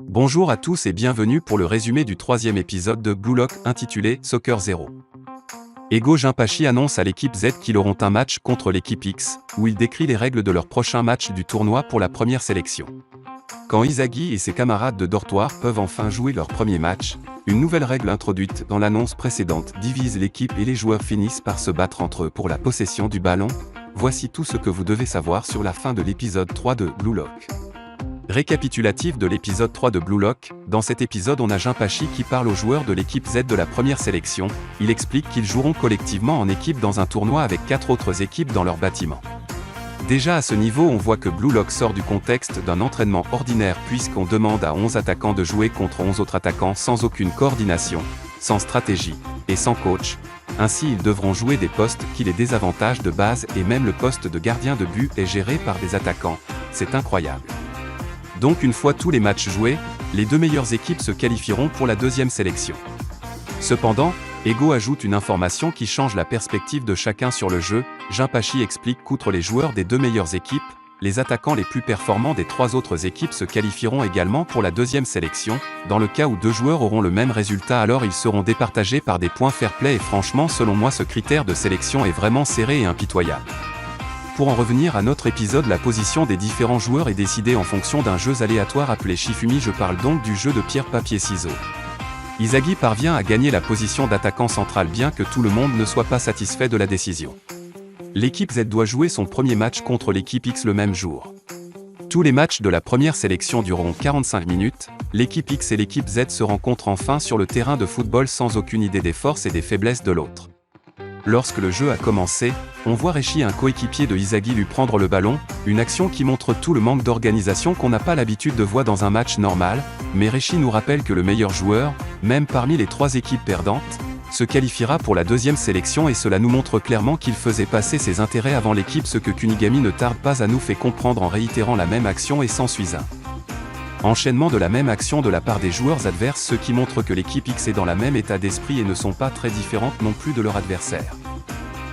Bonjour à tous et bienvenue pour le résumé du troisième épisode de Blue Lock intitulé Soccer Zero. Ego Jinpachi annonce à l'équipe Z qu'ils auront un match contre l'équipe X, où il décrit les règles de leur prochain match du tournoi pour la première sélection. Quand Izagi et ses camarades de dortoir peuvent enfin jouer leur premier match, une nouvelle règle introduite dans l'annonce précédente divise l'équipe et les joueurs finissent par se battre entre eux pour la possession du ballon. Voici tout ce que vous devez savoir sur la fin de l'épisode 3 de Blue Lock. Récapitulatif de l'épisode 3 de Blue Lock, dans cet épisode on a Jinpachi qui parle aux joueurs de l'équipe Z de la première sélection, il explique qu'ils joueront collectivement en équipe dans un tournoi avec 4 autres équipes dans leur bâtiment. Déjà à ce niveau on voit que Blue Lock sort du contexte d'un entraînement ordinaire puisqu'on demande à 11 attaquants de jouer contre 11 autres attaquants sans aucune coordination, sans stratégie, et sans coach. Ainsi ils devront jouer des postes qui les désavantagent de base et même le poste de gardien de but est géré par des attaquants, c'est incroyable. Donc une fois tous les matchs joués, les deux meilleures équipes se qualifieront pour la deuxième sélection. Cependant, Ego ajoute une information qui change la perspective de chacun sur le jeu. Jinpachi explique qu'outre les joueurs des deux meilleures équipes, les attaquants les plus performants des 3 autres équipes se qualifieront également pour la deuxième sélection. Dans le cas où 2 joueurs auront le même résultat alors ils seront départagés par des points fair play et franchement selon moi ce critère de sélection est vraiment serré et impitoyable. Pour en revenir à notre épisode, la position des différents joueurs est décidée en fonction d'un jeu aléatoire appelé Shifumi, je parle donc du jeu de pierre-papier-ciseaux. Izagi parvient à gagner la position d'attaquant central bien que tout le monde ne soit pas satisfait de la décision. L'équipe Z doit jouer son premier match contre l'équipe X le même jour. Tous les matchs de la première sélection dureront 45 minutes, l'équipe X et l'équipe Z se rencontrent enfin sur le terrain de football sans aucune idée des forces et des faiblesses de l'autre. Lorsque le jeu a commencé, on voit Reishi, un coéquipier de Izagi, lui prendre le ballon, une action qui montre tout le manque d'organisation qu'on n'a pas l'habitude de voir dans un match normal, mais Reishi nous rappelle que le meilleur joueur, même parmi les 3 équipes perdantes, se qualifiera pour la deuxième sélection et cela nous montre clairement qu'il faisait passer ses intérêts avant l'équipe, ce que Kunigami ne tarde pas à nous faire comprendre en réitérant la même action et s'ensuit un enchaînement de la même action de la part des joueurs adverses, ce qui montre que l'équipe X est dans le même état d'esprit et ne sont pas très différentes non plus de leur adversaire.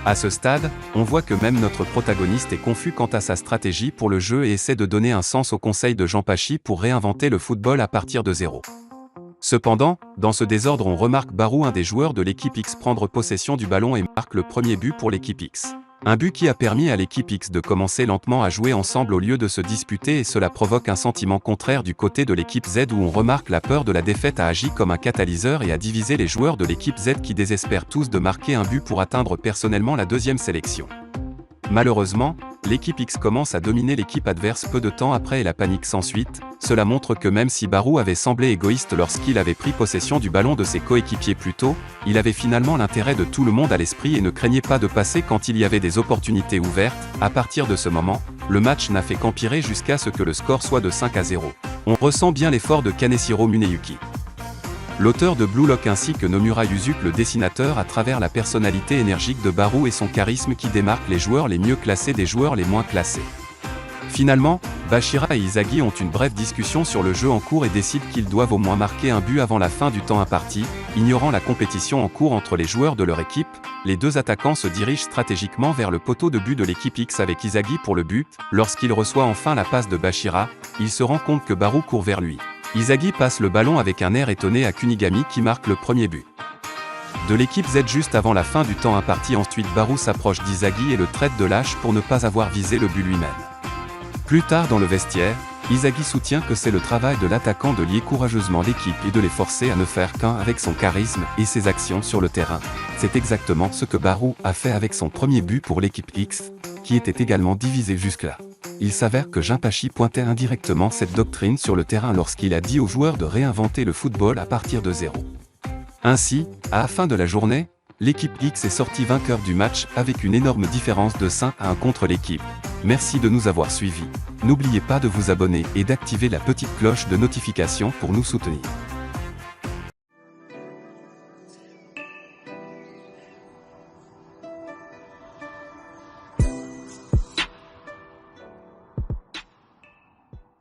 À ce stade, on voit que même notre protagoniste est confus quant à sa stratégie pour le jeu et essaie de donner un sens aux conseils de Jinpachi pour réinventer le football à partir de zéro. Cependant, dans ce désordre on remarque Baru, un des joueurs de l'équipe X, prendre possession du ballon et marque le premier but pour l'équipe X. Un but qui a permis à l'équipe X de commencer lentement à jouer ensemble au lieu de se disputer et cela provoque un sentiment contraire du côté de l'équipe Z où on remarque la peur de la défaite a agi comme un catalyseur et a divisé les joueurs de l'équipe Z qui désespèrent tous de marquer un but pour atteindre personnellement la deuxième sélection. Malheureusement, l'équipe X commence à dominer l'équipe adverse peu de temps après et la panique s'ensuit. Cela montre que même si Baru avait semblé égoïste lorsqu'il avait pris possession du ballon de ses coéquipiers plus tôt, il avait finalement l'intérêt de tout le monde à l'esprit et ne craignait pas de passer quand il y avait des opportunités ouvertes. À partir de ce moment, le match n'a fait qu'empirer jusqu'à ce que le score soit de 5-0. On ressent bien l'effort de Kaneshiro Muneyuki, l'auteur de Blue Lock, ainsi que Nomura Yuzuki, le dessinateur, à travers la personnalité énergique de Baru et son charisme qui démarque les joueurs les mieux classés des joueurs les moins classés. Finalement, Bashira et Izagi ont une brève discussion sur le jeu en cours et décident qu'ils doivent au moins marquer un but avant la fin du temps imparti. Ignorant la compétition en cours entre les joueurs de leur équipe, les 2 attaquants se dirigent stratégiquement vers le poteau de but de l'équipe X avec Izagi pour le but. Lorsqu'il reçoit enfin la passe de Bashira, il se rend compte que Baru court vers lui. Izagi passe le ballon avec un air étonné à Kunigami qui marque le premier but de l'équipe Z juste avant la fin du temps imparti. Ensuite Baru s'approche d'Izagi et le traite de lâche pour ne pas avoir visé le but lui-même. Plus tard dans le vestiaire, Izagi soutient que c'est le travail de l'attaquant de lier courageusement l'équipe et de les forcer à ne faire qu'un avec son charisme et ses actions sur le terrain. C'est exactement ce que Baru a fait avec son premier but pour l'équipe X, qui était également divisée jusque-là. Il s'avère que Jinpachi pointait indirectement cette doctrine sur le terrain lorsqu'il a dit aux joueurs de réinventer le football à partir de zéro. Ainsi, à la fin de la journée, l'équipe X est sortie vainqueur du match avec une énorme différence de 5-1 contre l'équipe. Merci de nous avoir suivis. N'oubliez pas de vous abonner et d'activer la petite cloche de notification pour nous soutenir.